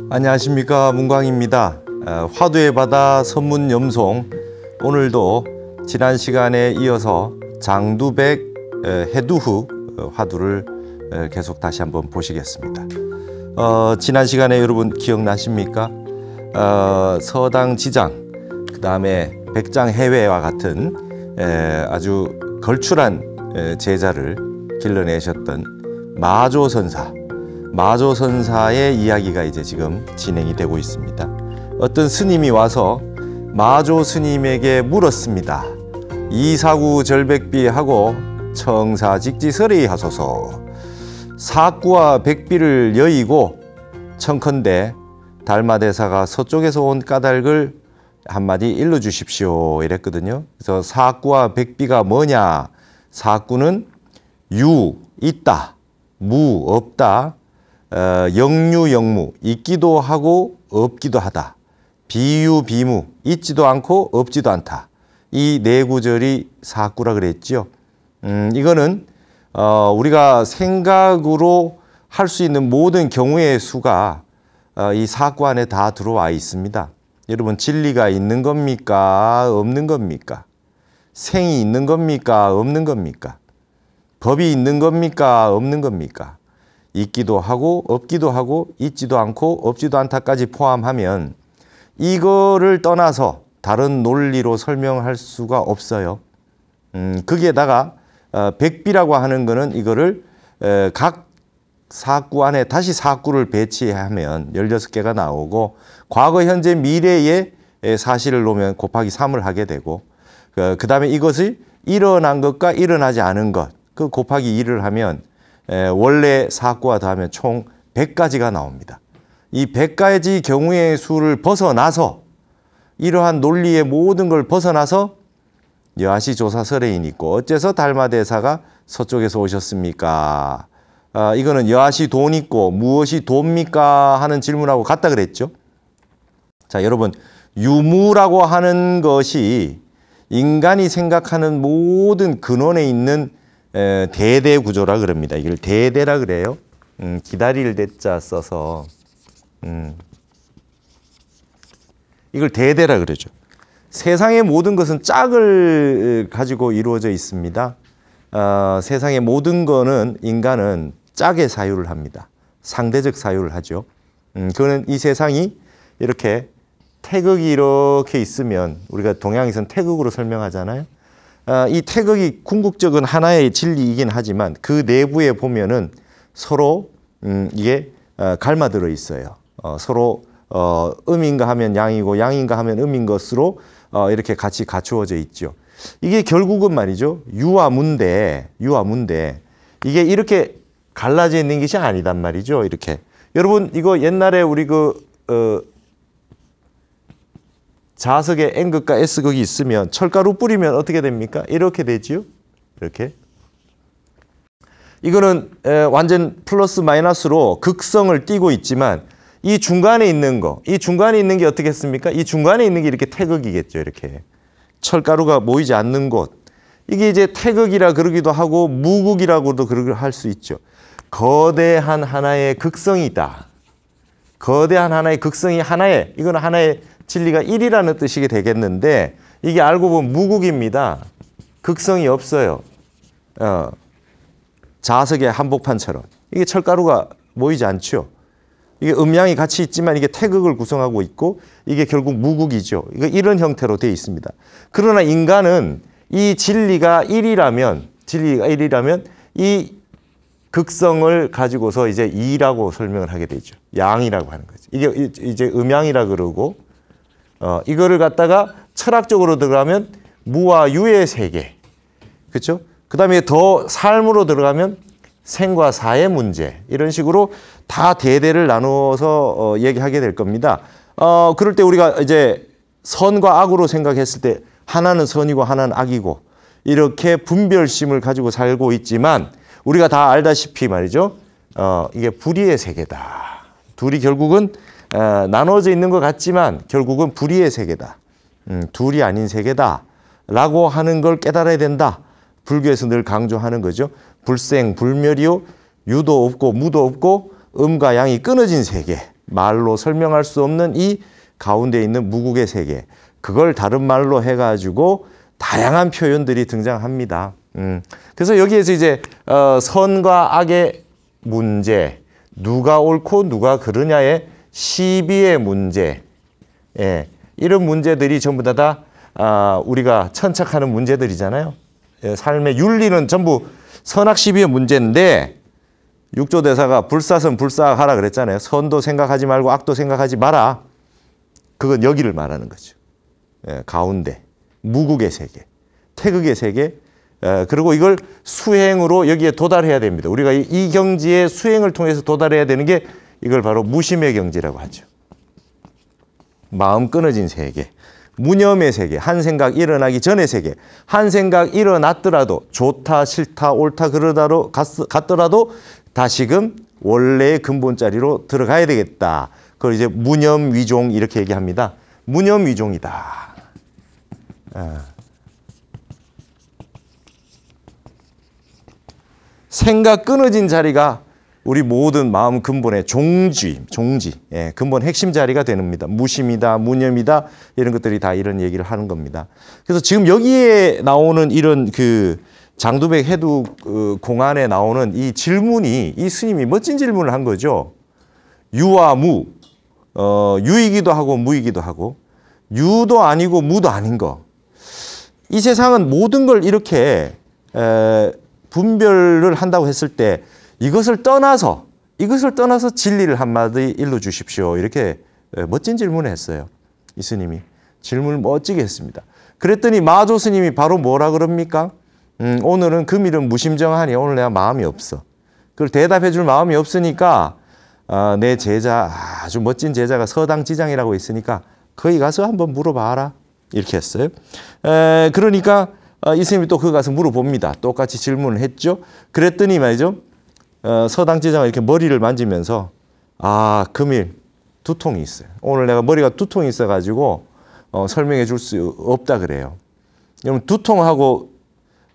안녕하십니까, 문광입니다. 화두의 바다 선문염송, 오늘도 지난 시간에 이어서 장두백 해두흑 화두를 계속 다시 한번 보시겠습니다. 지난 시간에 여러분 기억나십니까? 서당지장, 그 다음에 백장해외와 같은 아주 걸출한 제자를 길러내셨던 마조선사의 이야기가 이제 지금 진행이 되고 있습니다. 어떤 스님이 와서 마조 스님에게 물었습니다. 이사구 절백비하고 청사직지설의 하소서. 사구와 백비를 여의고 청컨대 달마대사가 서쪽에서 온 까닭을 한마디 일러주십시오, 이랬거든요. 그래서 사구와 백비가 뭐냐? 사구는 유, 있다, 무, 없다, 영유, 영무, 있기도 하고 없기도 하다, 비유, 비무, 있지도 않고 없지도 않다. 이 네 구절이 사구라 그랬죠. 이거는 우리가 생각으로 할 수 있는 모든 경우의 수가 이 사구 안에 다 들어와 있습니다. 여러분, 진리가 있는 겁니까? 없는 겁니까? 생이 있는 겁니까? 없는 겁니까? 법이 있는 겁니까? 없는 겁니까? 있기도 하고 없기도 하고 있지도 않고 없지도 않다까지 포함하면 이거를 떠나서 다른 논리로 설명할 수가 없어요. 거기에다가 백비라고 하는 거는 이거를 각 사구 안에 다시 사구를 배치하면 16개가 나오고, 과거, 현재, 미래의 사실을 놓으면 곱하기 3을 하게 되고, 그 다음에 이것이 일어난 것과 일어나지 않은 것, 그 곱하기 2를 하면 원래 사구와 더하면 총 100가지가 나옵니다. 이 100가지 경우의 수를 벗어나서, 이러한 논리의 모든 걸 벗어나서 여하시 조사설에인 있고 어째서 달마대사가 서쪽에서 오셨습니까? 이거는 여하시 돈 있고 무엇이 돕니까? 하는 질문하고 같다 그랬죠. 자, 여러분, 유무라고 하는 것이 인간이 생각하는 모든 근원에 있는 대대 구조라 그럽니다. 이걸 대대라 그래요. 기다릴 대자 써서 이걸 대대라 그러죠. 세상의 모든 것은 짝을 가지고 이루어져 있습니다. 세상의 모든 거는 인간은 짝에 사유를 합니다. 상대적 사유를 하죠. 그거는 이 세상이 이렇게 태극이 이렇게 있으면, 우리가 동양에서는 태극으로 설명하잖아요. 이 태극이 궁극적인 하나의 진리이긴 하지만 그 내부에 보면은 서로 이게 갈마들어 있어요. 서로 음인가 하면 양이고 양인가 하면 음인 것으로 이렇게 같이 갖추어져 있죠. 이게 결국은 말이죠, 유와 무인데 이게 이렇게 갈라져 있는 것이 아니단 말이죠. 이렇게 여러분, 이거 옛날에 우리 자석에 N극과 S극이 있으면 철가루 뿌리면 어떻게 됩니까? 이렇게 되지요. 이렇게. 이거는 완전 플러스 마이너스로 극성을 띠고 있지만 이 중간에 있는 거, 이 중간에 있는 게 어떻게 했습니까? 이 중간에 있는 게 이렇게 태극이겠죠. 이렇게 철가루가 모이지 않는 곳, 이게 이제 태극이라 그러기도 하고 무극이라고도 할 수 있죠. 거대한 하나의 극성이다. 거대한 하나의 극성이 하나의, 이거는 하나의 진리가 1이라는 뜻이 되겠는데, 이게 알고 보면 무극입니다. 극성이 없어요. 자석의 한복판처럼 이게 철가루가 모이지 않죠. 이게 음양이 같이 있지만 이게 태극을 구성하고 있고, 이게 결국 무극이죠. 이거 이런 형태로 되어 있습니다. 그러나 인간은 이 진리가 1이라면 이 극성을 가지고서 이제 2라고 설명을 하게 되죠. 양이라고 하는 거죠. 이게 이제 음양이라 그러고, 이거를 갖다가 철학적으로 들어가면 무와 유의 세계, 그렇죠? 그 다음에 더 삶으로 들어가면 생과 사의 문제, 이런 식으로 다 대대를 나누어서 얘기하게 될 겁니다. 그럴 때 우리가 이제 선과 악으로 생각했을 때 하나는 선이고 하나는 악이고 이렇게 분별심을 가지고 살고 있지만, 우리가 다 알다시피 말이죠, 이게 불의의 세계다. 둘이 결국은 나눠져 있는 것 같지만 결국은 불의의 세계다. 둘이 아닌 세계다 라고 하는 걸 깨달아야 된다. 불교에서 늘 강조하는 거죠. 불생, 불멸이요, 유도 없고 무도 없고 음과 양이 끊어진 세계. 말로 설명할 수 없는 이 가운데 있는 무국의 세계, 그걸 다른 말로 해가지고 다양한 표현들이 등장합니다. 그래서 여기에서 이제 선과 악의 문제, 누가 옳고 누가 그르냐의 시비의 문제, 예, 이런 문제들이 전부 다 우리가 천착하는 문제들이잖아요. 예, 삶의 윤리는 전부 선악 시비의 문제인데, 육조 대사가 불사선 불사하라 그랬잖아요. 선도 생각하지 말고 악도 생각하지 마라. 그건 여기를 말하는 거죠. 예, 가운데 무국의 세계, 태극의 세계, 그리고 이걸 수행으로 여기에 도달해야 됩니다. 우리가 이 경지의 수행을 통해서 도달해야 되는 게 이걸 바로 무심의 경지라고 하죠. 마음 끊어진 세계, 무념의 세계, 한 생각 일어나기 전의 세계, 한 생각 일어났더라도 좋다 싫다 옳다 그러다로 갔더라도 다시금 원래의 근본 자리로 들어가야 되겠다. 그걸 이제 무념위종 이렇게 얘기합니다. 무념위종이다. 생각 끊어진 자리가 우리 모든 마음 근본의 종지, 예, 근본 핵심 자리가 됩니다. 무심이다, 무념이다, 이런 것들이 다 이런 얘기를 하는 겁니다. 그래서 지금 여기에 나오는 이런 그 장두백 해두 공안에 나오는 이 질문이, 이 스님이 멋진 질문을 한 거죠. 유와 무, 유이기도 하고 무이기도 하고, 유도 아니고 무도 아닌 거. 이 세상은 모든 걸 이렇게 분별을 한다고 했을 때 이것을 떠나서 진리를 한마디 일러주십시오. 이렇게 멋진 질문을 했어요. 이 스님이 질문을 멋지게 했습니다. 그랬더니 마조 스님이 바로 뭐라 그럽니까? 오늘은 금일은 무심정하니 오늘 내가 마음이 없어. 그걸 대답해 줄 마음이 없으니까 내 제자, 아주 멋진 제자가 서당지장이라고 있으니까 거기 가서 한번 물어봐라. 이렇게 했어요. 그러니까 이 스님이 또 거기 가서 물어봅니다. 똑같이 질문을 했죠. 그랬더니 말이죠. 서당지장은 이렇게 머리를 만지면서 금일 두통이 있어요. 오늘 내가 머리가 두통이 있어가지고 설명해 줄 수 없다 그래요. 여러분, 두통하고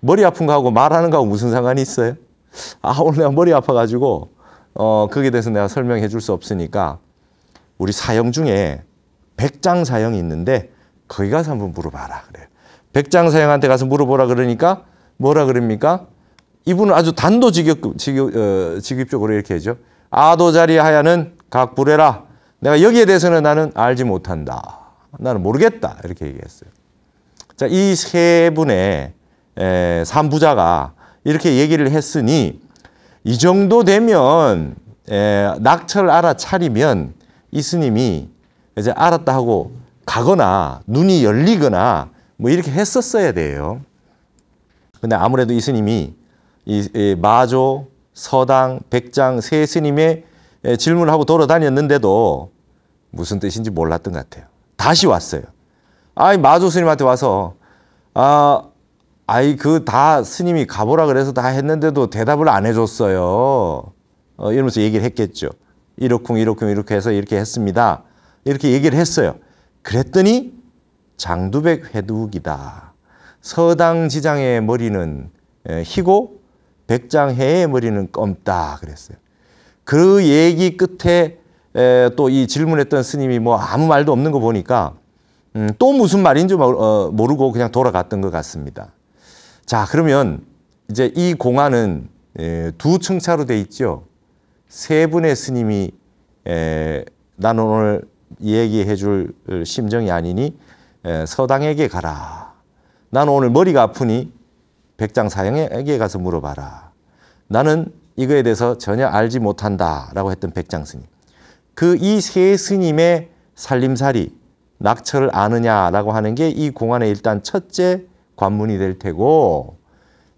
머리 아픈 거하고 말하는 거하고 무슨 상관이 있어요? 오늘 내가 머리 아파가지고 거기에 대해서 내가 설명해 줄 수 없으니까 우리 사형 중에 백장 사형이 있는데 거기 가서 한번 물어봐라 그래요. 백장 사형한테 가서 물어보라 그러니까 뭐라 그럽니까? 이분은 아주 단도직입적으로 이렇게 하죠. 아도자리 하야는 각부래라. 내가 여기에 대해서는 나는 알지 못한다. 나는 모르겠다. 이렇게 얘기했어요. 자, 이 세 분의 삼부자가 이렇게 얘기를 했으니 이 정도 되면 낙처를 알아차리면 이 스님이 이제 알았다 하고 가거나 눈이 열리거나 뭐 이렇게 했었어야 돼요. 근데 아무래도 이 스님이 이 마조, 서당, 백장 세 스님의 질문을 하고 돌아다녔는데도 무슨 뜻인지 몰랐던 것 같아요. 다시 왔어요. 마조 스님한테 와서 그 다 스님이 가보라 그래서 다 했는데도 대답을 안 해줬어요. 이러면서 얘기를 했겠죠. 이렇쿵 이렇게 해서 이렇게 했습니다. 이렇게 얘기를 했어요. 그랬더니 장두백 회두기다. 서당지장의 머리는 희고 백장해의 머리는 검다 그랬어요. 그 얘기 끝에 또 이 질문했던 스님이 뭐 아무 말도 없는 거 보니까 또 무슨 말인지 모르고 그냥 돌아갔던 것 같습니다. 자, 그러면 이제 이 공안은 두 층차로 돼 있죠. 세 분의 스님이 나는 오늘 얘기해 줄 심정이 아니니 서당에게 가라. 나는 오늘 머리가 아프니 백장사형에게 가서 물어봐라. 나는 이거에 대해서 전혀 알지 못한다라고 했던 백장스님. 그 이 세 스님의 살림살이, 낙처를 아느냐라고 하는 게 이 공안의 일단 첫째 관문이 될 테고,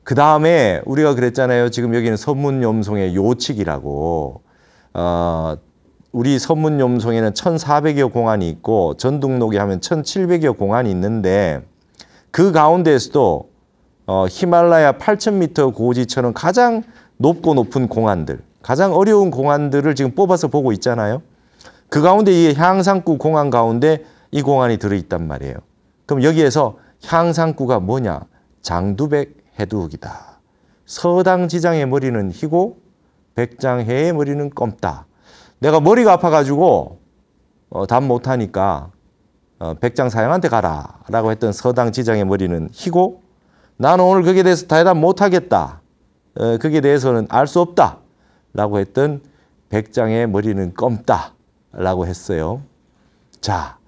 그 다음에 우리가 그랬잖아요. 지금 여기는 선문염송의 요칙이라고. 우리 선문염송에는 1400여 공안이 있고 전등록에 하면 1700여 공안이 있는데 그 가운데에서도 히말라야 8000m 고지처럼 가장 높고 높은 공안들, 가장 어려운 공안들을 지금 뽑아서 보고 있잖아요. 그 가운데 이 향상구 공안 가운데 이 공안이 들어있단 말이에요. 그럼 여기에서 향상구가 뭐냐? 장두백 해두기다. 서당지장의 머리는 희고 백장해의 머리는 검다. 내가 머리가 아파가지고 답 못하니까 백장사양한테 가라 라고 했던 서당 지장의 머리는 희고, 나는 오늘 거기에 대해서 대답 못하겠다, 거기에 대해서는 알 수 없다 라고 했던 백장의 머리는 검다 라고 했어요. 자,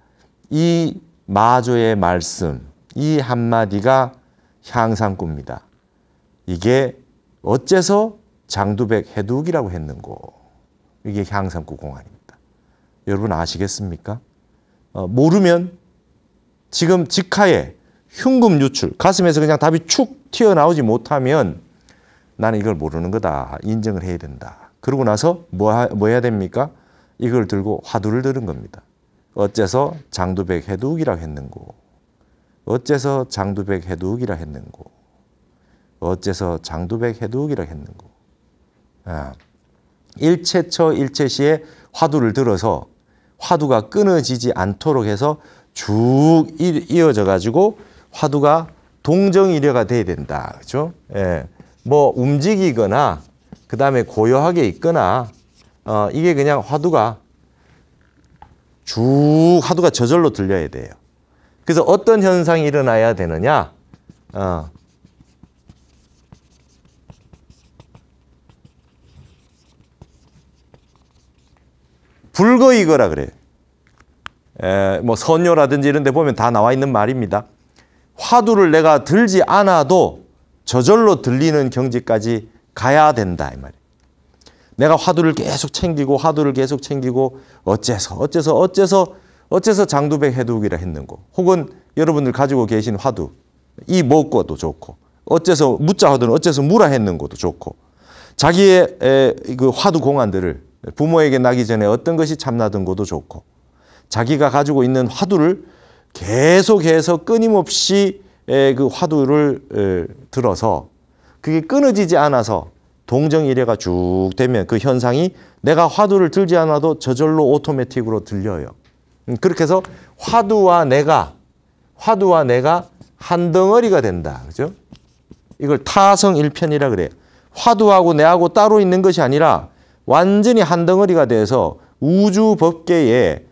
이 마조의 말씀, 이 한마디가 향상구입니다. 이게 어째서 장두백 해두기라고 했는고? 이게 향상구 공안입니다. 여러분 아시겠습니까? 모르면 지금 직하에 흉금 유출, 가슴에서 그냥 답이 축 튀어나오지 못하면 나는 이걸 모르는 거다, 인정을 해야 된다. 그러고 나서 뭐 해야 됩니까? 이걸 들고 화두를 들은 겁니다. 어째서 장두백 해두기라 했는고? 어째서 장두백 해두기라 했는고? 어째서 장두백 해두기라 했는고? 일체처 일체시에 화두를 들어서 화두가 끊어지지 않도록 해서 쭉 이어져 가지고 화두가 동정이려가 돼야 된다. 그렇죠? 예. 뭐 움직이거나 그다음에 고요하게 있거나 이게 그냥 화두가 쭉 화두가 저절로 들려야 돼요. 그래서 어떤 현상이 일어나야 되느냐? 불거이거라 그래요. 뭐 선요라든지 이런 데 보면 다 나와 있는 말입니다. 화두를 내가 들지 않아도 저절로 들리는 경지까지 가야 된다 이 말이에요. 내가 화두를 계속 챙기고 어째서 장두백 해두기라 했는고, 혹은 여러분들 가지고 계신 화두 이 먹고도 좋고, 어째서 무자 화두는 어째서 무라 했는고도 좋고, 자기의 그 화두 공안들을 부모에게 나기 전에 어떤 것이 참나든 고도 좋고, 자기가 가지고 있는 화두를 계속해서 끊임없이 그 화두를 들어서 그게 끊어지지 않아서 동정이래가 쭉 되면 그 현상이 내가 화두를 들지 않아도 저절로 오토매틱으로 들려요. 그렇게 해서 화두와 내가 한 덩어리가 된다. 그죠? 이걸 타성일편이라 그래요. 화두하고 내하고 따로 있는 것이 아니라 완전히 한 덩어리가 돼서 우주 법계에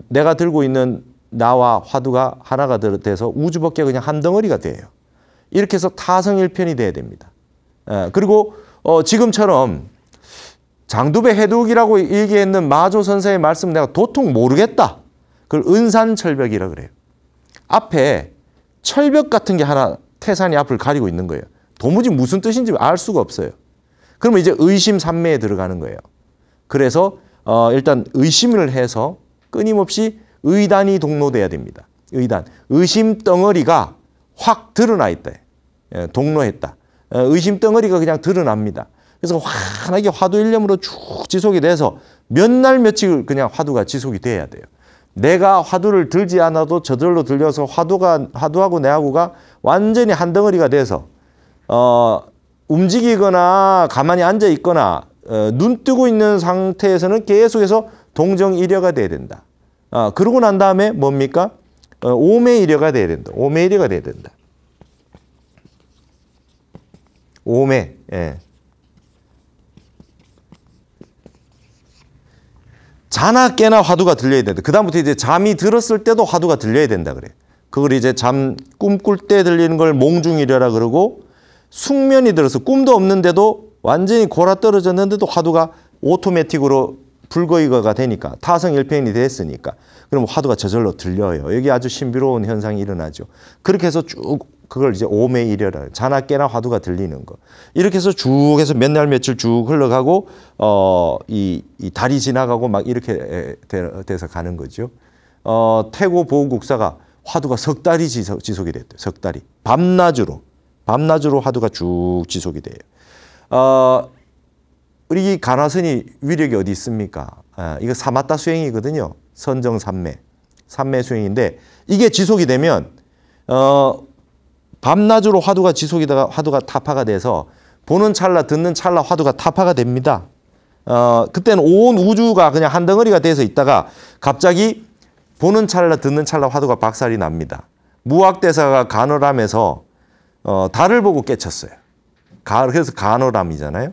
내가 들고 있는 나와 화두가 하나가 돼서 우주 법계가 그냥 한 덩어리가 돼요. 이렇게 해서 타성일편이 돼야 됩니다. 그리고 지금처럼 장두백 해두기라고 얘기했는 마조 선생의 말씀 내가 도통 모르겠다. 그걸 은산철벽이라 그래요. 앞에 철벽 같은 게 하나 태산이 앞을 가리고 있는 거예요. 도무지 무슨 뜻인지 알 수가 없어요. 그러면 이제 의심산매에 들어가는 거예요. 그래서 일단 의심을 해서 끊임없이 의단이 동로돼야 됩니다. 의심 덩어리가 확 드러나 있다. 동로했다. 의심 덩어리가 그냥 드러납니다. 그래서 환하게 화두 일념으로 쭉 지속이 돼서 몇 날 며칠 그냥 화두가 지속이 돼야 돼요. 내가 화두를 들지 않아도 저절로 들려서 화두하고 내하고가 완전히 한 덩어리가 돼서 움직이거나 가만히 앉아 있거나 눈 뜨고 있는 상태에서는 계속해서 동정이려가 돼야 된다. 그러고 난 다음에 뭡니까? 오매이려가 돼야 된다. 오매이려가 돼야 된다. 오매. 예. 자나 깨나 화두가 들려야 된다. 그 다음부터 이제 잠이 들었을 때도 화두가 들려야 된다 그래. 그걸 이제 꿈꿀 때 들리는 걸 몽중이려라 그러고, 숙면이 들어서 꿈도 없는데도 완전히 골아 떨어졌는데도 화두가 오토매틱으로 불거이거가 되니까 타성일편이 됐으니까 그럼 화두가 저절로 들려요. 여기 아주 신비로운 현상이 일어나죠. 그렇게 해서 쭉 그걸 이제 오매이려라, 자나 깨나 화두가 들리는 거. 이렇게 해서 쭉 해서 몇 날 며칠 쭉 흘러가고 이 달이 지나가고 막 이렇게 돼서 가는 거죠. 태고 보국사가 화두가 석 달이 지속이 됐대요. 석 달이. 밤낮으로 화두가 쭉 지속이 돼요. 우리 간화선이 위력이 어디 있습니까? 이거 사마타 수행이거든요. 선정삼매 수행인데 이게 지속이 되면 밤낮으로 화두가 지속이 되다가 화두가 타파가 돼서 보는 찰나 듣는 찰나 화두가 타파가 됩니다. 그때는 온 우주가 그냥 한 덩어리가 돼서 있다가 갑자기 보는 찰나 듣는 찰나 화두가 박살이 납니다. 무학대사가 간호람에서 달을 보고 깨쳤어요. 그래서 간호람이잖아요.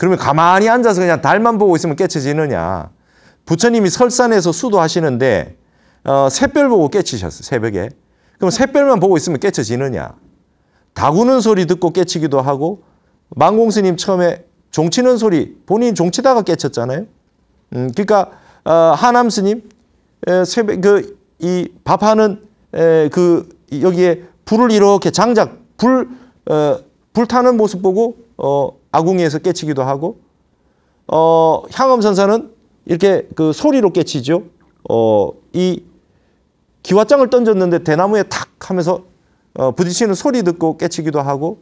그러면 가만히 앉아서 그냥 달만 보고 있으면 깨쳐지느냐. 부처님이 설산에서 수도하시는데 샛별 보고 깨치셨어요. 새벽에. 그럼 샛별만 보고 있으면 깨쳐지느냐. 닭 우는 소리 듣고 깨치기도 하고 만공스님 처음에 종치는 소리 본인 종치다가 깨쳤잖아요. 그러니까 하남 스님 새벽 이 밥하는 여기에 불을 이렇게 장작 불 타는 모습 보고 아궁이에서 깨치기도 하고 향엄선사는 이렇게 그 소리로 깨치죠. 이 기와장을 던졌는데 대나무에 탁 하면서 부딪히는 소리 듣고 깨치기도 하고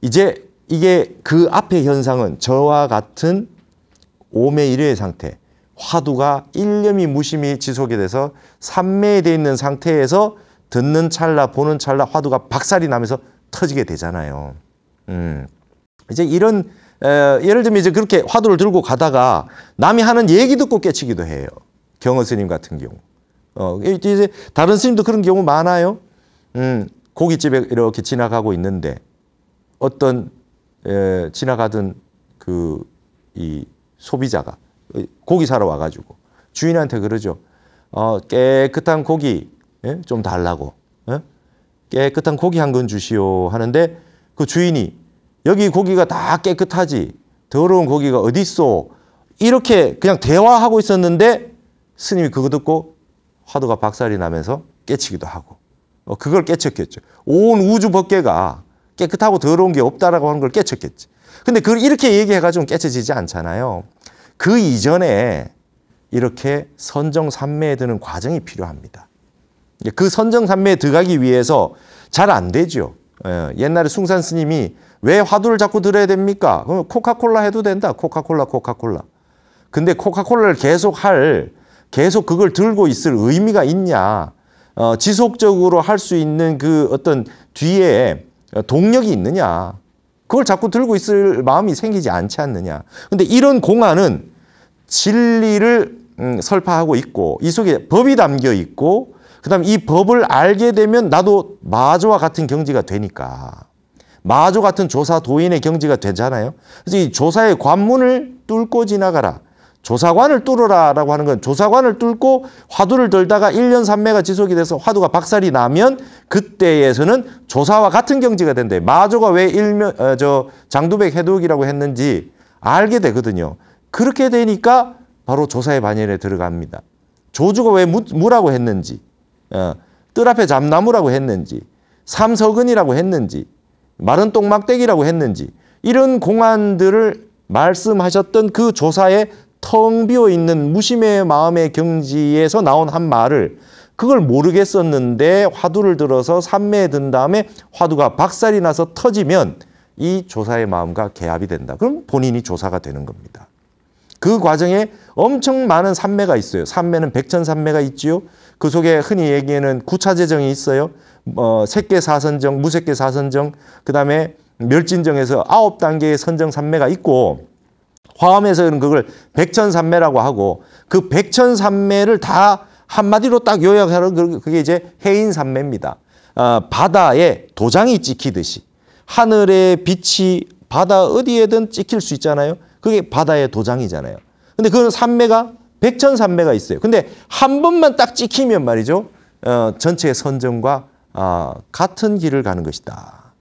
이제 이게 그 앞의 현상은 저와 같은 오매일의 상태 화두가 일념이 무심히 지속이 돼서 삼매에 돼 있는 상태에서 듣는 찰나 보는 찰나 화두가 박살이 나면서 터지게 되잖아요. 이제 이런 예를 들면 이제 그렇게 화두를 들고 가다가 남이 하는 얘기 듣고 깨치기도 해요. 경허 스님 같은 경우. 이제 다른 스님도 그런 경우 많아요. 고깃집에 이렇게 지나가고 있는데 어떤 지나가던 이 소비자가 고기 사러 와가지고 주인한테 그러죠. 깨끗한 고기 좀 달라고. 깨끗한 고기 한 건 주시오 하는데 그 주인이 여기 고기가 다 깨끗하지 더러운 고기가 어디 있어 이렇게 그냥 대화하고 있었는데 스님이 그거 듣고 화두가 박살이 나면서 깨치기도 하고 그걸 깨쳤겠죠. 온 우주 법계가 깨끗하고 더러운 게 없다라고 하는 걸 깨쳤겠지. 근데 그걸 이렇게 얘기해가지고 깨쳐지지 않잖아요. 그 이전에 이렇게 선정삼매에 드는 과정이 필요합니다. 그 선정삼매에 들어가기 위해서 잘 안 되죠. 옛날에 숭산 스님이 왜 화두를 자꾸 들어야 됩니까? 그러면 코카콜라 해도 된다. 코카콜라. 근데 코카콜라를 계속 그걸 들고 있을 의미가 있냐. 지속적으로 할 수 있는 그 어떤 뒤에 동력이 있느냐. 그걸 자꾸 들고 있을 마음이 생기지 않지 않느냐. 근데 이런 공안은 진리를 설파하고 있고 이 속에 법이 담겨 있고 그다음에 이 법을 알게 되면 나도 마조와 같은 경지가 되니까 마조 같은 조사 도인의 경지가 되잖아요. 그래서 이 조사의 관문을 뚫고 지나가라. 조사관을 뚫어라라고 하는 건 조사관을 뚫고 화두를 들다가 1년 3매가 지속이 돼서 화두가 박살이 나면 그때에서는 조사와 같은 경지가 된대. 마조가 왜 장두백 해독이라고 했는지 알게 되거든요. 그렇게 되니까 바로 조사의 반열에 들어갑니다. 조주가 왜 무라고 했는지 뜰 앞에 잠나무라고 했는지 삼석은이라고 했는지 마른 똥막대기라고 했는지 이런 공안들을 말씀하셨던 그 조사의 텅 비어있는 무심의 마음의 경지에서 나온 한 말을 그걸 모르겠었는데 화두를 들어서 삼매에 든 다음에 화두가 박살이 나서 터지면 이 조사의 마음과 개합이 된다. 그럼 본인이 조사가 되는 겁니다. 그 과정에 엄청 많은 삼매가 있어요. 삼매는 백천삼매가 있지요. 그 속에 흔히 얘기하는 구차재정이 있어요. 색계사선정, 무색계사선정, 그 다음에 멸진정에서 9단계의 선정삼매가 있고 화엄에서는 그걸 백천삼매라고 하고 그 백천삼매를 다 한마디로 딱 요약하는 그게 이제 해인삼매입니다. 바다에 도장이 찍히듯이 하늘의 빛이 바다 어디에든 찍힐 수 있잖아요. 그게 바다의 도장이잖아요. 근데 그건 삼매가 백천삼매가 있어요. 근데 한 번만 딱 찍히면 말이죠. 전체의 선정과 같은 길을 가는 것이다.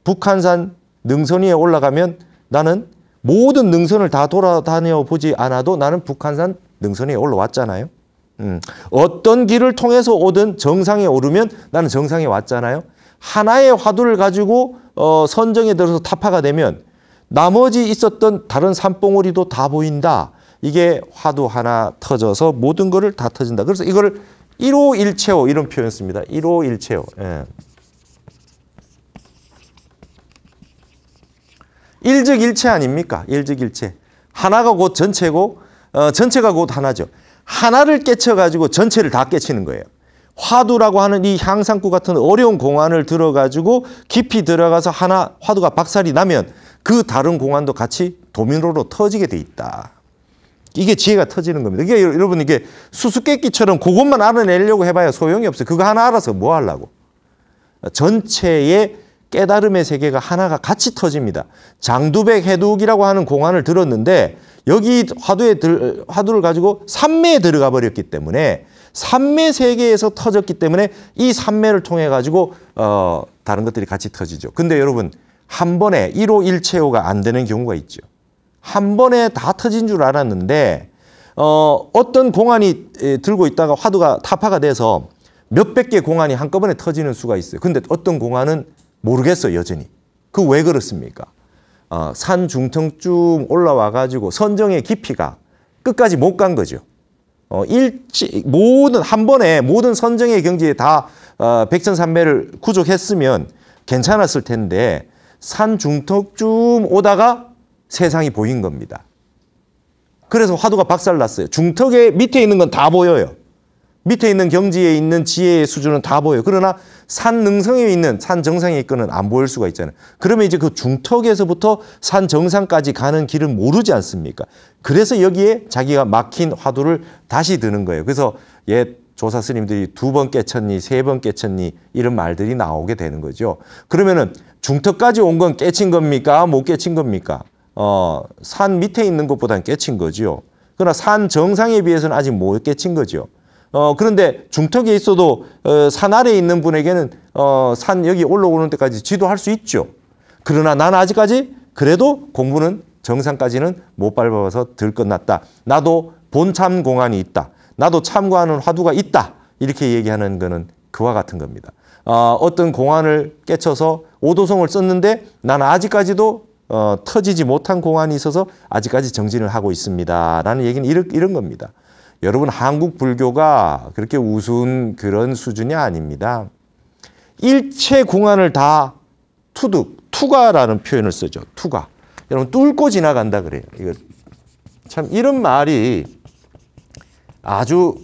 북한산 능선 위에 올라가면 나는 모든 능선을 다 돌아다녀 보지 않아도 나는 북한산 능선 위에 올라왔잖아요. 어떤 길을 통해서 오든 정상에 오르면 나는 정상에 왔잖아요. 하나의 화두를 가지고 선정에 들어서 타파가 되면 나머지 있었던 다른 산봉우리도 다 보인다. 이게 화두 하나 터져서 모든 거를 다 터진다. 그래서 이거를 일오일체호 이런 표현 씁니다. 일오일체호. 예. 일즉일체 아닙니까? 일즉일체. 하나가 곧 전체고 전체가 곧 하나죠. 하나를 깨쳐가지고 전체를 다 깨치는 거예요. 화두라고 하는 이 향상구 같은 어려운 공안을 들어가지고 깊이 들어가서 하나 화두가 박살이 나면 그 다른 공안도 같이 도미노로 터지게 돼 있다. 이게 지혜가 터지는 겁니다. 이게 여러분 이게 수수께끼처럼 그것만 알아내려고 해봐야 소용이 없어요. 그거 하나 알아서 뭐 하려고. 전체의 깨달음의 세계가 하나가 같이 터집니다. 장두백 해둑이라고 하는 공안을 들었는데 여기 화두를 가지고 삼매에 들어가 버렸기 때문에 삼매 세계에서 터졌기 때문에 이 삼매를 통해 가지고 다른 것들이 같이 터지죠. 근데 여러분 한 번에 1호 1체호가 안 되는 경우가 있죠. 한 번에 다 터진 줄 알았는데 어떤 공안이 들고 있다가 화두가 타파가 돼서 몇백 개 공안이 한꺼번에 터지는 수가 있어요. 근데 어떤 공안은 모르겠어요, 여전히. 그 왜 그렇습니까? 산 중턱 쭉 올라와 가지고 선정의 깊이가 끝까지 못 간 거죠. 한 번에 모든 선정의 경지에 다 백천삼매를 구족했으면 괜찮았을 텐데 산 중턱 쭉 오다가 세상이 보인 겁니다. 그래서 화두가 박살났어요. 중턱에 밑에 있는 건 다 보여요. 밑에 있는 경지에 있는 지혜의 수준은 다 보여요. 그러나 산 능성에 있는 산 정상에 있거는 안 보일 수가 있잖아요. 그러면 이제 그 중턱에서부터 산 정상까지 가는 길은 모르지 않습니까? 그래서 여기에 자기가 막힌 화두를 다시 드는 거예요. 그래서 옛 조사 스님들이 2번 깨쳤니, 3번 깨쳤니 이런 말들이 나오게 되는 거죠. 그러면은 중턱까지 온 건 깨친 겁니까? 못 깨친 겁니까? 산 밑에 있는 것보다는 깨친 거죠. 그러나 산 정상에 비해서는 아직 못 깨친 거죠. 그런데 중턱에 있어도 산 아래에 있는 분에게는 산 여기 올라오는 데까지 지도할 수 있죠. 그러나 나는 아직까지 그래도 공부는 정상까지는 못 밟아서 덜 끝났다. 나도 본참 공안이 있다. 나도 참고하는 화두가 있다. 이렇게 얘기하는 거는 그와 같은 겁니다. 어떤 공안을 깨쳐서 오도성을 썼는데 나는 아직까지도 터지지 못한 공안이 있어서 아직까지 정진을 하고 있습니다. 라는 얘기는 이런 겁니다. 여러분 한국 불교가 그렇게 우스운 그런 수준이 아닙니다. 일체 공안을 다 투가라는 표현을 쓰죠. 투가. 여러분 뚫고 지나간다 그래요. 이거 참 이런 말이 아주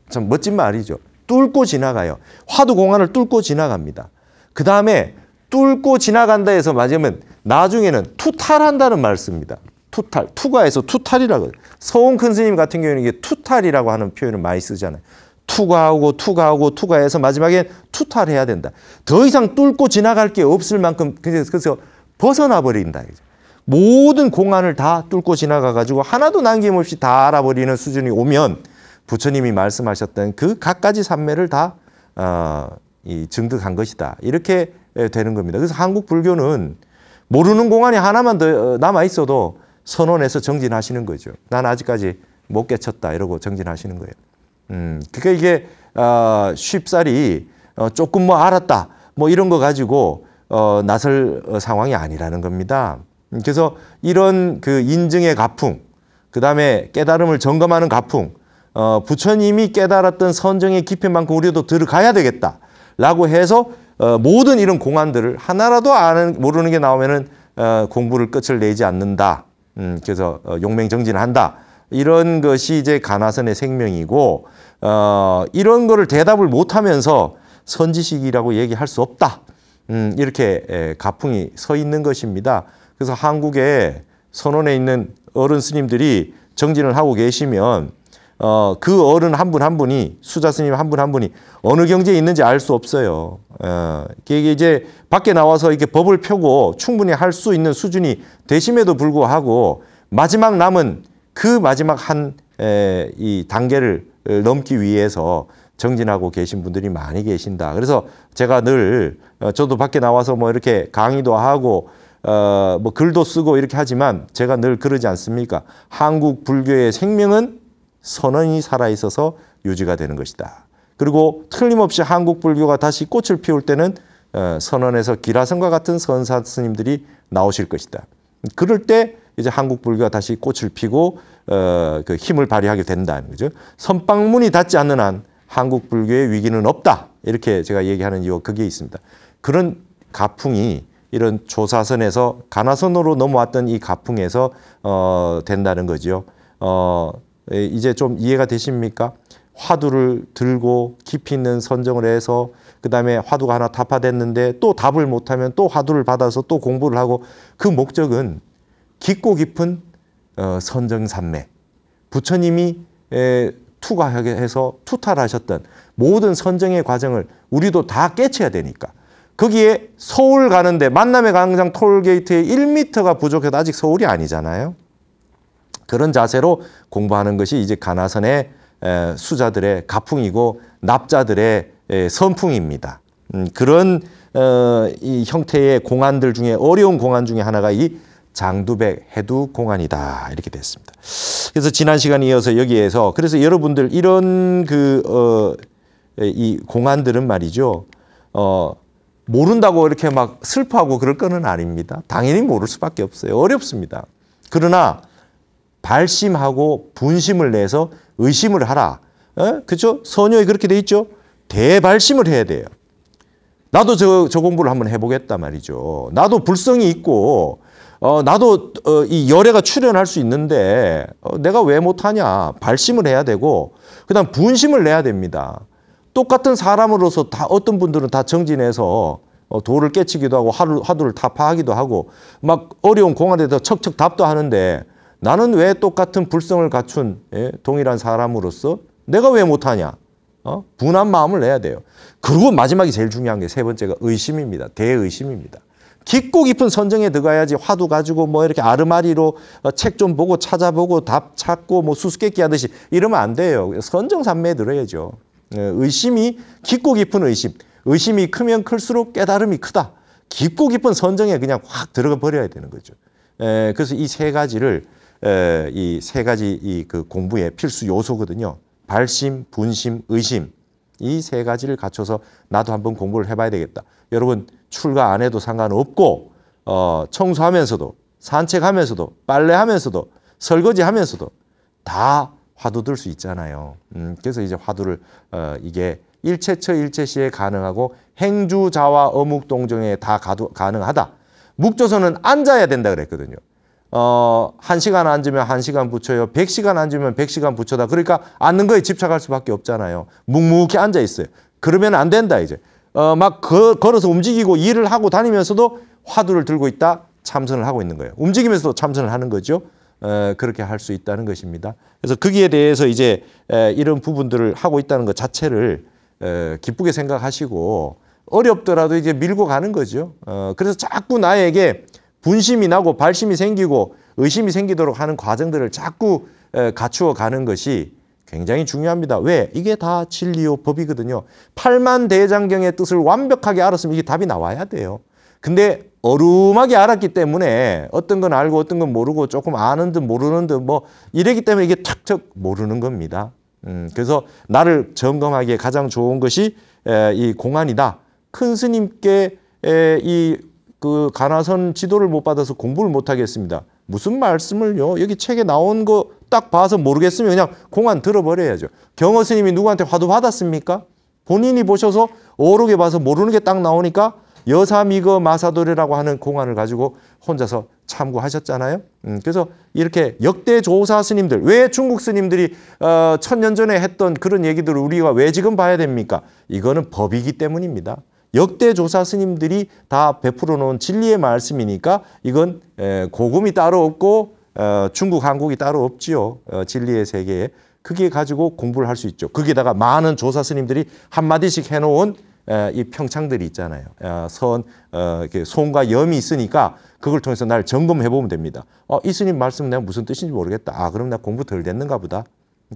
참 멋진 말이죠. 뚫고 지나가요. 화두 공안을 뚫고 지나갑니다. 그 다음에 뚫고 지나간다 해서 맞으면 나중에는 투탈한다는 말을 씁니다. 투탈, 투가에서 투탈이라고 해요. 서원 큰 스님 같은 경우는 이게 투탈이라고 하는 표현을 많이 쓰잖아요. 투가해서 마지막에 투탈해야 된다. 더 이상 뚫고 지나갈 게 없을 만큼 그래서 벗어나 버린다. 모든 공안을 다 뚫고 지나가 가지고 하나도 남김없이 다 알아버리는 수준이 오면 부처님이 말씀하셨던 그 갖가지 삼매를 다 증득한 것이다. 이렇게 되는 겁니다. 그래서 한국 불교는 모르는 공안이 하나만 더 남아 있어도 선언해서 정진하시는 거죠. 난 아직까지 못 깨쳤다 이러고 정진하시는 거예요. 그러니까 이게 쉽사리 조금 뭐 알았다 뭐 이런 거 가지고 나설 상황이 아니라는 겁니다. 그래서 이런 그 인증의 가풍, 그 다음에 깨달음을 점검하는 가풍, 부처님이 깨달았던 선정의 깊이만큼 우리도 들어가야 되겠다라고 해서 모든 이런 공안들을 하나라도 모르는 게 나오면은 공부를 끝을 내지 않는다. 그래서 용맹정진한다. 이런 것이 이제 가나선의 생명이고 이런 거를 대답을 못하면서 선지식이라고 얘기할 수 없다. 이렇게 가풍이 서 있는 것입니다. 그래서 한국에 선원에 있는 어른 스님들이 정진을 하고 계시면 그 어른 한 분 한 분이 수자 스님 한 분 한 분이 어느 경지에 있는지 알 수 없어요. 이게 이제 밖에 나와서 이렇게 법을 펴고 충분히 할 수 있는 수준이 되심에도 불구하고 마지막 남은 그 마지막 이 단계를 넘기 위해서 정진하고 계신 분들이 많이 계신다. 그래서 제가 늘 저도 밖에 나와서 뭐 이렇게 강의도 하고 뭐 글도 쓰고 이렇게 하지만 제가 늘 그러지 않습니까? 한국 불교의 생명은 선언이 살아있어서 유지가 되는 것이다. 그리고 틀림없이 한국 불교가 다시 꽃을 피울 때는 선언에서 기라성과 같은 선사 스님들이 나오실 것이다. 그럴 때 이제 한국 불교가 다시 꽃을 피고 그 힘을 발휘하게 된다는 거죠. 선방문이 닫지 않는 한 한국 불교의 위기는 없다. 이렇게 제가 얘기하는 이유가 그게 있습니다. 그런 가풍이 이런 조사선에서 가나선으로 넘어왔던 이 가풍에서 된다는 거죠. 이제 좀 이해가 되십니까? 화두를 들고 깊이 있는 선정을 해서 그 다음에 화두가 하나 타파됐는데 또 답을 못하면 또 화두를 받아서 또 공부를 하고 그 목적은 깊고 깊은 선정삼매 부처님이 투과하게 해서 투탈하셨던 모든 선정의 과정을 우리도 다 깨쳐야 되니까 거기에 서울 가는데 만남의 광장 톨게이트에 1m가 부족해도 아직 서울이 아니잖아요. 그런 자세로 공부하는 것이 이제 가나선의 수자들의 가풍이고 납자들의 선풍입니다. 그런 이 형태의 공안들 중에 어려운 공안 중에 하나가 이 장두백 해두 공안이다 이렇게 됐습니다. 그래서 지난 시간에 이어서 여기에서 그래서 여러분들 이런 이 공안들은 말이죠. 모른다고 이렇게 막 슬퍼하고 그럴 거는 아닙니다. 당연히 모를 수밖에 없어요. 어렵습니다. 그러나 발심하고 분심을 내서 의심을 하라. 그렇죠? 서녀에 그렇게 돼 있죠. 대발심을 해야 돼요. 나도 저 공부를 한번 해보겠다 말이죠. 나도 불성이 있고 나도 이 열애가 출현할 수 있는데 내가 왜 못하냐. 발심을 해야 되고 그다음 분심을 내야 됩니다. 똑같은 사람으로서 다 어떤 분들은 다 정진해서 도를 깨치기도 하고 화두를 타파하기도 하고 막 어려운 공안에 대해서 척척 답도 하는데 나는 왜 똑같은 불성을 갖춘 동일한 사람으로서 내가 왜 못하냐. 분한 마음을 내야 돼요. 그리고 마지막에 제일 중요한 게 세 번째가 의심입니다. 대의심입니다. 깊고 깊은 선정에 들어가야지 화두 가지고 뭐 이렇게 아르마리로 책 좀 보고 찾아보고 답 찾고 뭐 수수께끼 하듯이 이러면 안 돼요. 선정산매에 들어야죠. 의심이 깊고 깊은 의심. 의심이 크면 클수록 깨달음이 크다. 깊고 깊은 선정에 그냥 확 들어가 버려야 되는 거죠. 그래서 이 세 가지를 이 세 가지 이 그 공부의 필수 요소거든요. 발심, 분심, 의심. 이 세 가지를 갖춰서 나도 한번 공부를 해봐야 되겠다. 여러분 출가 안 해도 상관없고 청소하면서도 산책하면서도 빨래하면서도 설거지하면서도 다 화두 들 수 있잖아요. 그래서 이제 화두를 이게 일체처 일체시에 가능하고 행주자와 어묵동정에 다 가능하다. 묵조선은 앉아야 된다 그랬거든요. 1시간 앉으면 1시간 붙여요. 100시간 앉으면 100시간 붙여다. 그러니까 앉는 거에 집착할 수밖에 없잖아요. 묵묵히 앉아 있어요. 그러면 안 된다 이제. 막 걸어서 움직이고 일을 하고 다니면서도 화두를 들고 있다. 참선을 하고 있는 거예요. 움직이면서도 참선을 하는 거죠. 그렇게 할 수 있다는 것입니다. 그래서 거기에 대해서 이제 이런 부분들을 하고 있다는 것 자체를 기쁘게 생각하시고 어렵더라도 이제 밀고 가는 거죠. 그래서 자꾸 나에게 분심이 나고 발심이 생기고 의심이 생기도록 하는 과정들을 자꾸 갖추어 가는 것이 굉장히 중요합니다. 왜? 이게 다 진리요 법이거든요. 팔만대장경의 뜻을 완벽하게 알았으면 이게 답이 나와야 돼요. 근데 어루하게 알았기 때문에 어떤 건 알고 어떤 건 모르고 조금 아는 듯 모르는 듯 뭐 이러기 때문에 이게 탁탁 모르는 겁니다. 그래서 나를 점검하기에 가장 좋은 것이 이 공안이다. 큰 스님께 그 가나선 지도를 못 받아서 공부를 못 하겠습니다. 무슨 말씀을요? 여기 책에 나온 거 딱 봐서 모르겠으면 그냥 공안 들어버려야죠. 경허 스님이 누구한테 화두 받았습니까? 본인이 보셔서 오르게 봐서 모르는 게 딱 나오니까 여사미거 마사도래라고 하는 공안을 가지고 혼자서 참고하셨잖아요. 그래서 이렇게 역대 조사 스님들, 왜 중국 스님들이 1000년 전에 했던 그런 얘기들을 우리가 왜 지금 봐야 됩니까? 이거는 법이기 때문입니다. 역대 조사 스님들이 다 베풀어 놓은 진리의 말씀이니까 이건 고금이 따로 없고 중국, 한국이 따로 없지요. 진리의 세계에. 그게 가지고 공부를 할 수 있죠. 거기다가 많은 조사 스님들이 한마디씩 해놓은 이 평창들이 있잖아요. 손과 염이 있으니까 그걸 통해서 날 점검해 보면 됩니다. 이 스님 말씀 내가 무슨 뜻인지 모르겠다. 그럼 나 공부 덜 됐는가 보다.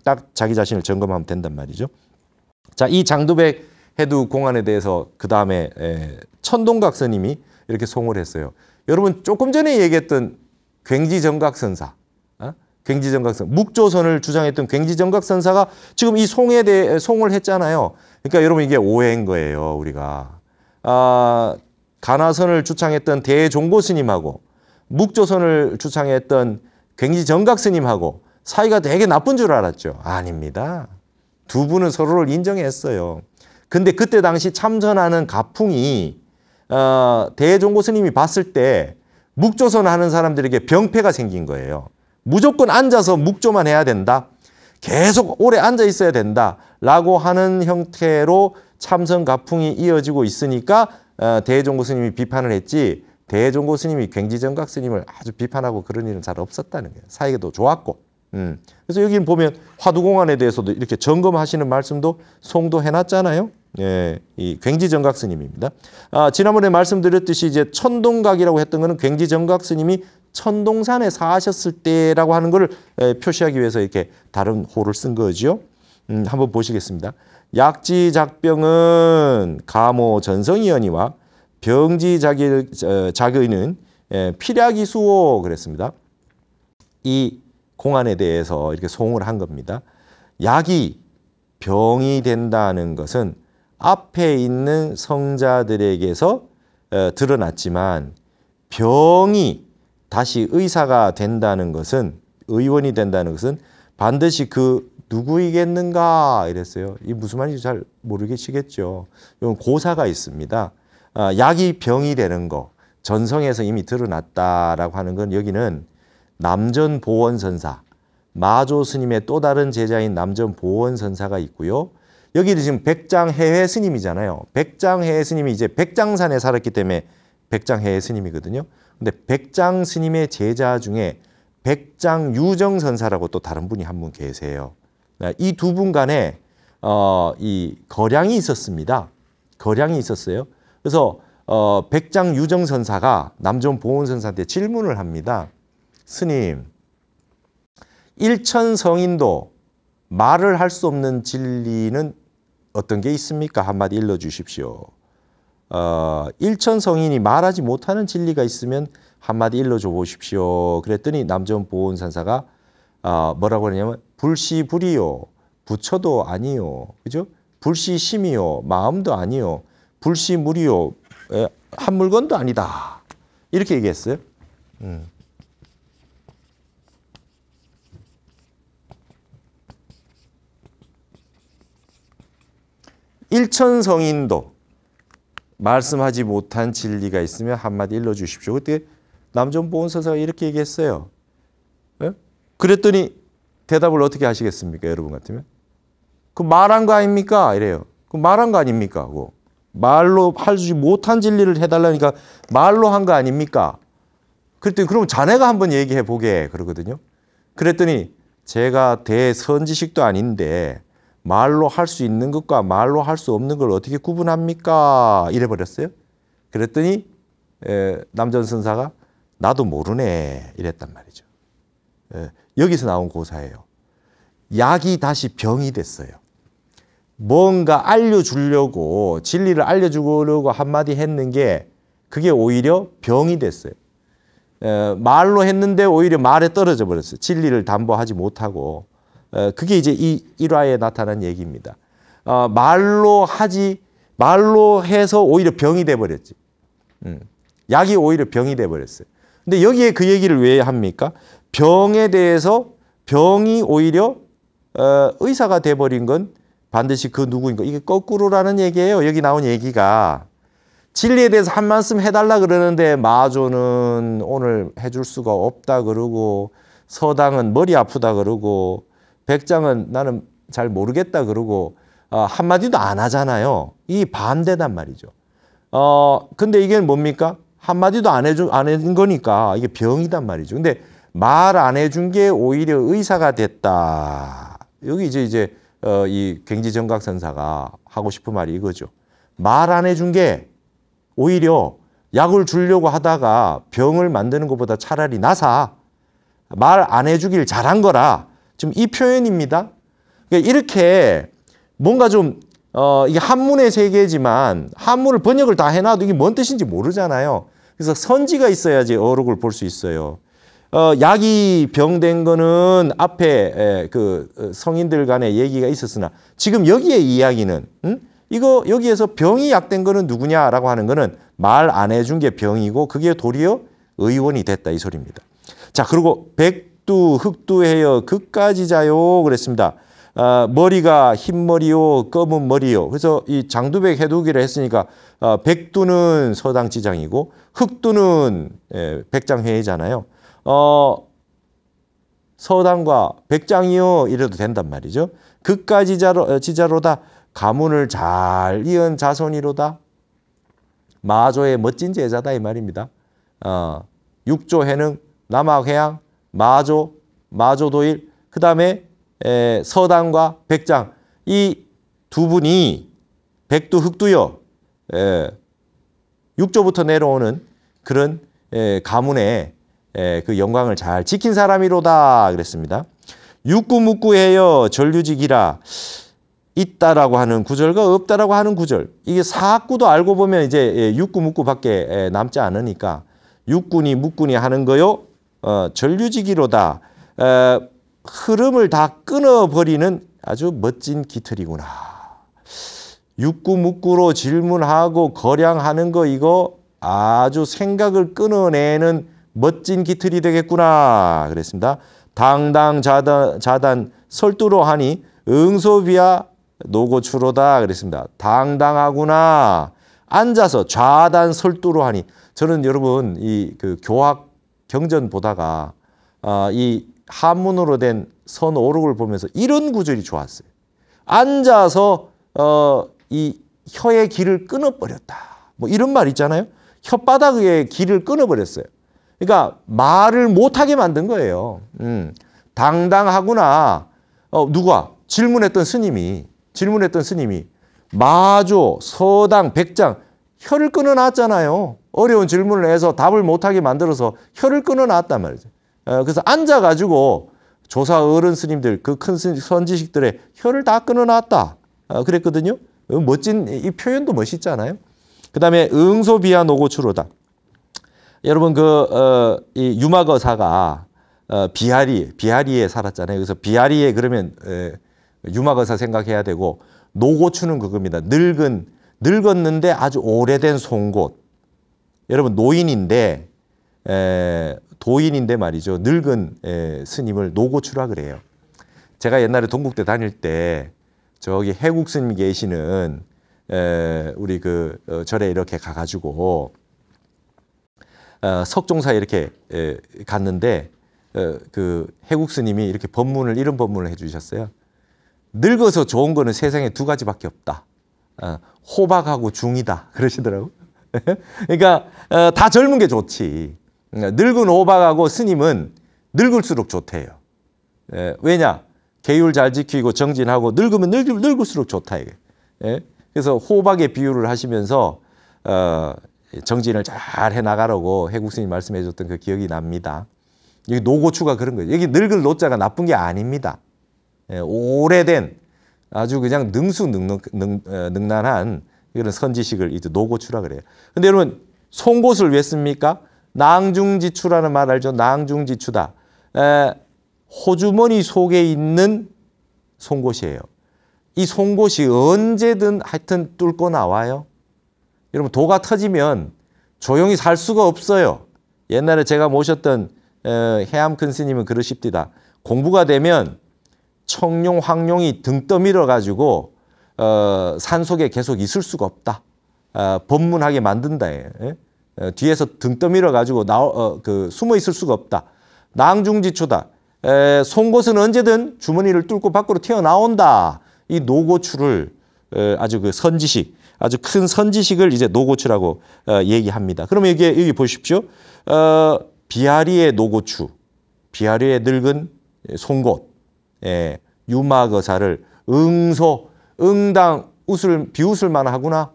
딱 자기 자신을 점검하면 된단 말이죠. 자, 이 장두백 해두 공안에 대해서 그 다음에 천동각 스님이 이렇게 송을 했어요. 여러분 조금 전에 얘기했던 굉지정각선사, 굉지정각선, 묵조선을 주장했던 굉지정각선사가 지금 이 송에 대해 송을 했잖아요. 그러니까 여러분 이게 오해인 거예요. 우리가 가나선을 주창했던 대종고 스님하고 묵조선을 주창했던 굉지정각 스님하고 사이가 되게 나쁜 줄 알았죠. 아닙니다. 두 분은 서로를 인정했어요. 근데 그때 당시 참선하는 가풍이 대종고 스님이 봤을 때 묵조선 하는 사람들에게 병폐가 생긴 거예요. 무조건 앉아서 묵조만 해야 된다. 계속 오래 앉아 있어야 된다라고 하는 형태로 참선 가풍이 이어지고 있으니까 대종고 스님이 비판을 했지, 대종고 스님이 굉지정각 스님을 아주 비판하고 그런 일은 잘 없었다는 거예요. 사이가 좋았고. 그래서 여기 보면 화두공안에 대해서도 이렇게 점검하시는 말씀도 송도 해놨잖아요. 예, 이 굉지정각 스님입니다. 지난번에 말씀드렸듯이 이제 천동각이라고 했던 거는 굉지정각 스님이 천동산에 사셨을 때라고 하는 것을 표시하기 위해서 이렇게 다른 호를 쓴 거죠. 한번 보시겠습니다. 약지작병은 가모 전성이언이와 병지작의는 필약이수오 그랬습니다. 이 공안에 대해서 이렇게 송을 한 겁니다. 약이 병이 된다는 것은 앞에 있는 성자들에게서 드러났지만 병이 다시 의사가 된다는 것은 의원이 된다는 것은 반드시 그 누구이겠는가 이랬어요. 이 무슨 말인지 잘 모르겠시겠죠. 이건 고사가 있습니다. 약이 병이 되는 거 전성에서 이미 드러났다라고 하는 건 여기는 남전보원선사 마조 스님의 또 다른 제자인 남전보원선사가 있고요. 여기도 지금 백장해회 스님이잖아요. 백장해회 스님이 이제 백장산에 살았기 때문에 백장해회 스님이거든요. 근데 백장 스님의 제자 중에 백장유정선사라고 또 다른 분이 한 분 계세요. 이 두 분 간에 이 거량이 있었습니다. 거량이 있었어요. 그래서 백장유정선사가 남전보원선사한테 질문을 합니다. 스님, 일천성인도 말을 할 수 없는 진리는 어떤 게 있습니까? 한마디 일러주십시오. 일천성인이 말하지 못하는 진리가 있으면 한마디 일러줘 보십시오. 그랬더니 남전보원선사가 뭐라고 하냐면 불시불이요. 부처도 아니요. 그죠? 불시심이요. 마음도 아니요. 불시물이요. 한 물건도 아니다. 이렇게 얘기했어요. 일천성인도 말씀하지 못한 진리가 있으면 한마디 일러주십시오. 그때 남전보원선사가 이렇게 얘기했어요. 예? 그랬더니 대답을 어떻게 하시겠습니까? 여러분 같으면. 그 말한 거 아닙니까? 이래요. 그 말한 거 아닙니까? 그거. 말로 하지 못한 진리를 해달라니까 말로 한 거 아닙니까? 그랬더니 그럼 자네가 한번 얘기해 보게 그러거든요. 그랬더니 제가 대선지식도 아닌데 말로 할 수 있는 것과 말로 할 수 없는 걸 어떻게 구분합니까? 이래버렸어요. 그랬더니 남전선사가 나도 모르네 이랬단 말이죠. 여기서 나온 고사예요. 약이 다시 병이 됐어요. 뭔가 알려주려고 진리를 알려주려고 한마디 했는 게 그게 오히려 병이 됐어요. 말로 했는데 오히려 말에 떨어져 버렸어요. 진리를 담보하지 못하고. 그게 이제 이 일화에 나타난 얘기입니다. 말로 해서 오히려 병이 돼 버렸지. 약이 오히려 병이 돼 버렸어요. 근데 여기에 그 얘기를 왜 합니까? 병에 대해서 병이 오히려 의사가 돼 버린 건 반드시 그 누구인 거. 이게 거꾸로라는 얘기예요. 여기 나온 얘기가 진리에 대해서 한 말씀 해달라 그러는데 마조는 오늘 해줄 수가 없다 그러고 서당은 머리 아프다 그러고 백장은 나는 잘 모르겠다 그러고 한마디도 안 하잖아요. 이 반대단 말이죠. 근데 이게 뭡니까? 한마디도 안 해준 거니까 이게 병이단 말이죠. 근데 말 안 해준 게 오히려 의사가 됐다. 여기 이제 이 굉지정각선사가 하고 싶은 말이 이거죠. 말 안 해준 게 오히려 약을 주려고 하다가 병을 만드는 것보다 차라리 나사 말 안 해주길 잘한 거라. 지금 이 표현입니다. 그러니까 이렇게 뭔가 좀 이게 한문의 세계지만 한문을 번역을 다 해놔도 이게 뭔 뜻인지 모르잖아요. 그래서 선지가 있어야지 어록을 볼 수 있어요. 약이 병된 거는 앞에 그 성인들 간의 얘기가 있었으나 지금 여기에 이야기는 이거 여기에서 병이 약된 거는 누구냐라고 하는 거는 말 안 해준 게 병이고 그게 도리어 의원이 됐다 이 소리입니다. 자 그리고 백두 흑두해여 그까지 자요 그랬습니다. 머리가 흰머리요 검은 머리요. 그래서 이 장두백 해두기를 했으니까 백두는 서당지장이고 흑두는 백장회의잖아요. 서당과 백장이요 이래도 된단 말이죠. 그까지 지자로다 가문을 잘 이은 자손이로다. 마조의 멋진 제자다 이 말입니다. 육조해능, 남학회양, 마조도일, 그 다음에 서당과 백장 이 두 분이 백두 흑두여. 육조부터 내려오는 그런 가문의 그 영광을 잘 지킨 사람이로다 그랬습니다. 육구묵구해여 전류직이라. 있다라고 하는 구절과 없다라고 하는 구절. 이게 사구도 알고 보면 이제 육구묵구밖에 남지 않으니까 육군이 묵군이 하는 거요. 전류직이로다. 흐름을 다 끊어버리는 아주 멋진 기틀이구나. 육구묵구로 질문하고 거량하는 거 이거 아주 생각을 끊어내는 멋진 기틀이 되겠구나 그랬습니다. 당당 자단 설두로 하니 응소비야 노고추로다 그랬습니다. 당당하구나. 앉아서 좌단 설두로 하니. 저는 여러분 이 그 교학 경전 보다가 이 한문으로 된 선오록을 보면서 이런 구절이 좋았어요. 앉아서 이 혀의 길을 끊어버렸다. 뭐 이런 말 있잖아요. 혓바닥의 길을 끊어버렸어요. 그러니까 말을 못하게 만든 거예요. 당당하구나. 누가? 질문했던 스님이 마조, 서당, 백장 혀를 끊어놨잖아요. 어려운 질문을 해서 답을 못하게 만들어서 혀를 끊어놨단 말이죠. 그래서 앉아가지고 조사 어른 스님들 그 큰 선지식들의 혀를 다 끊어놨다. 그랬거든요. 멋진 이 표현도 멋있잖아요. 그 다음에 응소비야 노고추로다. 여러분 이 유마거사가 비하리에 살았잖아요. 그래서 비하리에 그러면 유마거사 생각해야 되고 노고추는 그겁니다. 늙었는데 아주 오래된 송곳. 여러분 노인인데 도인인데 말이죠. 늙은 스님을 노고추라 그래요. 제가 옛날에 동국대 다닐 때 저기 해국 스님 계시는 우리 절에 이렇게 가가지고 석종사에 이렇게 갔는데 그 해국 스님이 이렇게 이런 법문을 해주셨어요. 늙어서 좋은 거는 세상에 두 가지밖에 없다. 호박하고 중이다. 그러시더라고. 그러니까 다 젊은 게 좋지. 늙은 호박하고 스님은 늙을수록 좋대요. 왜냐? 계율 잘 지키고 정진하고 늙으면 늙을수록 좋다. 이게. 그래서 호박의 비유를 하시면서 정진을 잘 해나가라고 해국 스님이 말씀해 줬던 그 기억이 납니다. 여기 노고추가 그런 거예요. 여기 늙을 노자가 나쁜 게 아닙니다. 오래된 아주 그냥 능수능란한 이런 선지식을 이제 노고추라 그래요. 근데 여러분 송곳을 왜 씁니까? 낭중지추라는 말 알죠? 낭중지추다. 호주머니 속에 있는 송곳이에요. 이 송곳이 언제든 하여튼 뚫고 나와요. 여러분 도가 터지면 조용히 살 수가 없어요. 옛날에 제가 모셨던 해암 큰 스님은 그러십니다. 공부가 되면 청룡, 황룡이 등 떠밀어 가지고 산속에 계속 있을 수가 없다. 법문하게 만든다. 뒤에서 등 떠밀어 가지고 숨어 있을 수가 없다. 낭중지추다. 송곳은 언제든 주머니를 뚫고 밖으로 튀어나온다. 이 노고추를 아주 그 선지식, 아주 큰 선지식을 이제 노고추라고 얘기합니다. 그러면 여기 보십시오. 비아리의 노고추, 비아리의 늙은 송곳, 유마거사를 응당 비웃을 만하구나.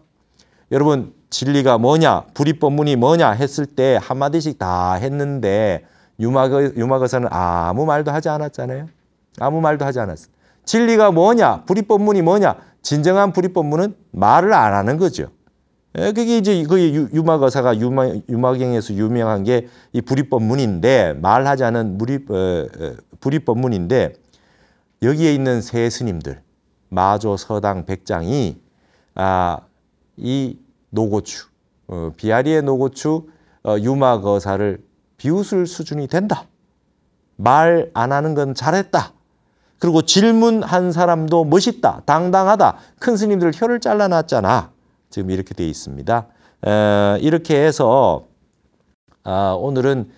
여러분 진리가 뭐냐, 불입법문이 뭐냐 했을 때 한마디씩 다 했는데 유마거사는 아무 말도 하지 않았잖아요. 아무 말도 하지 않았어. 진리가 뭐냐, 불입법문이 뭐냐. 진정한 불입법문은 말을 안 하는 거죠. 그게 이제 그 유마거사가 유마경에서 유명한 게 이 불입법문인데, 말하지 않은 불입법문인데, 여기에 있는 세 스님들 마조, 서당, 백장이 이 노고추, 비아리의 노고추, 유마거사를 비웃을 수준이 된다. 말 안 하는 건 잘했다. 그리고 질문한 사람도 멋있다, 당당하다. 큰 스님들 혀를 잘라놨잖아. 지금 이렇게 되어 있습니다. 이렇게 해서 오늘은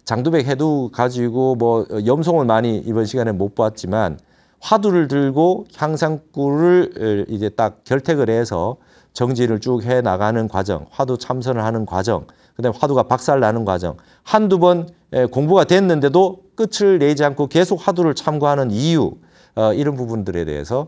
장두백 해두 가지고 뭐 염송을 많이 이번 시간에 못 보았지만 화두를 들고 향상구를 이제 딱 결택을 해서 정진을 쭉 해 나가는 과정, 화두 참선을 하는 과정, 그다음에 화두가 박살나는 과정, 한두 번 공부가 됐는데도 끝을 내지 않고 계속 화두를 참고하는 이유, 이런 부분들에 대해서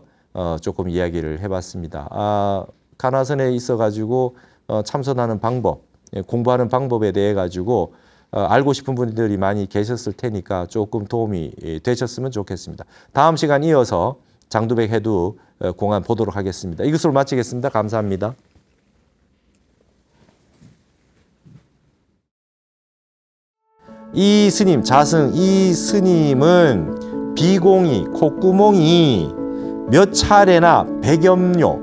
조금 이야기를 해봤습니다. 가나선에 있어가지고 참선하는 방법, 공부하는 방법에 대해 가지고 알고 싶은 분들이 많이 계셨을 테니까 조금 도움이 되셨으면 좋겠습니다. 다음 시간 이어서 장두백 해두 공안 보도록 하겠습니다. 이것으로 마치겠습니다. 감사합니다. 이 스님, 자승 이 스님은 비공이, 콧구멍이 몇 차례나 백염료,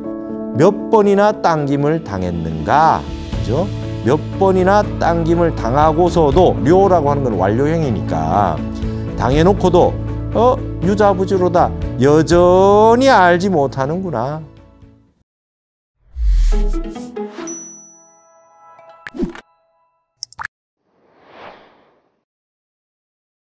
몇 번이나 당김을 당했는가? 그죠? 몇 번이나 당김을 당하고서도, 료라고 하는 건 완료형이니까 당해놓고도 유자부지로다 여전히 알지 못하는구나.